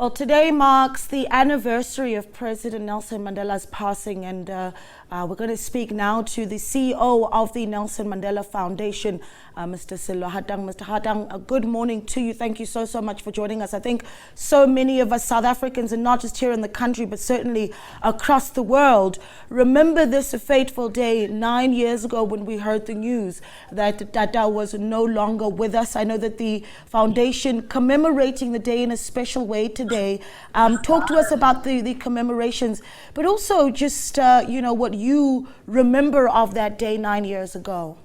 Well, today marks the anniversary of President Nelson Mandela's passing, and we're going to speak now to the CEO of the Nelson Mandela Foundation, Mr. Sello Hatang. Mr. Hatang, good morning to you. Thank you so much for joining us. I think so many of us South Africans, and not just here in the country, but certainly across the world, remember this fateful day 9 years ago when we heard the news that Tata was no longer with us. I know that the foundation commemorating the day in a special way today. Talk to us about the commemorations, but also just, what you remember of that day 9 years ago.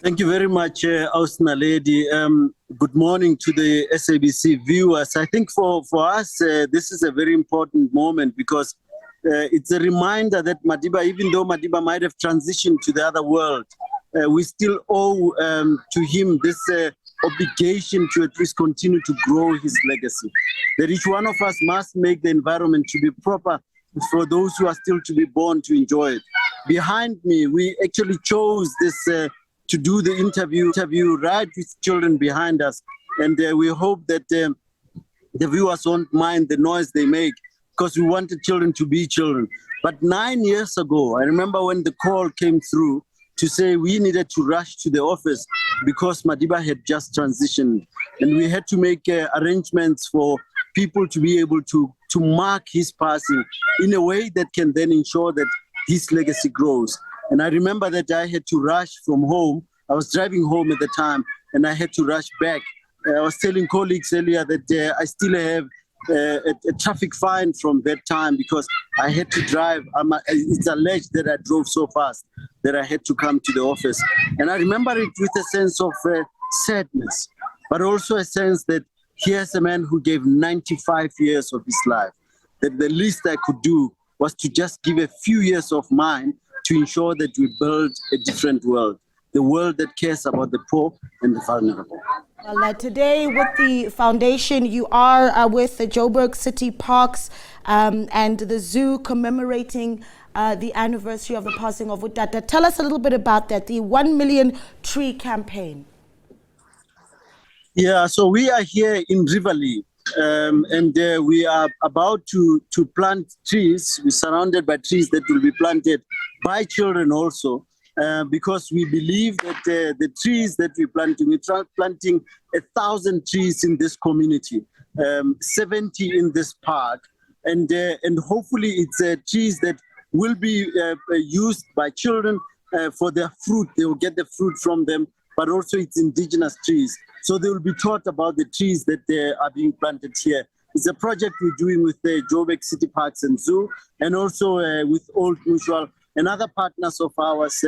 Thank you very much, Ausna Lady. Good morning to the SABC viewers. I think for us, this is a very important moment because it's a reminder that Madiba, even though Madiba might have transitioned to the other world, we still owe to him this obligation to at least continue to grow his legacy. That each one of us must make the environment to be proper for those who are still to be born to enjoy it. Behind me, we actually chose this to do the interview right with children behind us. And we hope that the viewers won't mind the noise they make, because we wanted children to be children. But 9 years ago, I remember when the call came through to say we needed to rush to the office because Madiba had just transitioned. And we had to make arrangements for people to be able to mark his passing in a way that can then ensure that his legacy grows. And I remember that I had to rush from home. I was driving home at the time, and I had to rush back. I was telling colleagues earlier that I still have a traffic fine from that time because I had to drive. It's alleged that I drove so fast that I had to come to the office. And I remember it with a sense of sadness, but also a sense that here's a man who gave 95 years of his life, that the least I could do was to just give a few years of mine to ensure that we build a different world, the world that cares about the poor and the vulnerable. Well, today with the foundation, you are with the Joburg City Parks and the zoo commemorating the anniversary of the passing of Utata. Tell us a little bit about that, the 1 million tree campaign. Yeah, so we are here in Rivoli, and we are about to plant trees. We're surrounded by trees that will be planted by children also, because we believe that the trees that we're planting 1,000 trees in this community, 70 in this park, and hopefully it's trees that will be used by children for their fruit. They will get the fruit from them, but also it's indigenous trees. So they will be taught about the trees that are being planted here. It's a project we're doing with the Joburg City Parks and Zoo, and also with Old Mutual and other partners of ours,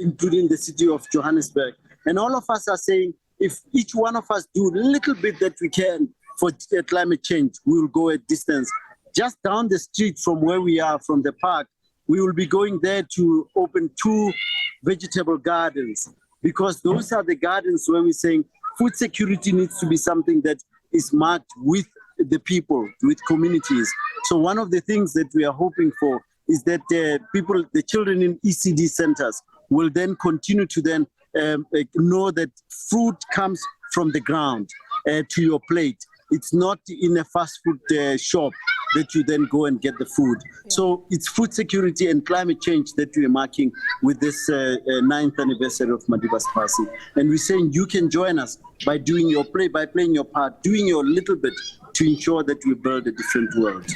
including the city of Johannesburg. And all of us are saying, if each one of us do a little bit that we can for climate change, we will go a distance. Just down the street from where we are, from the park, we will be going there to open 2 vegetable gardens, because those are the gardens where we're saying food security needs to be something that is marked with the people, with communities. So one of the things that we are hoping for is that the children in ECD centers will then continue to then know that food comes from the ground to your plate. It's not in a fast food shop that you then go and get the food. Yeah. So it's food security and climate change that we are marking with this 9th anniversary of Madiba's passing. And we're saying you can join us by doing by playing your part, doing your little bit to ensure that we build a different world.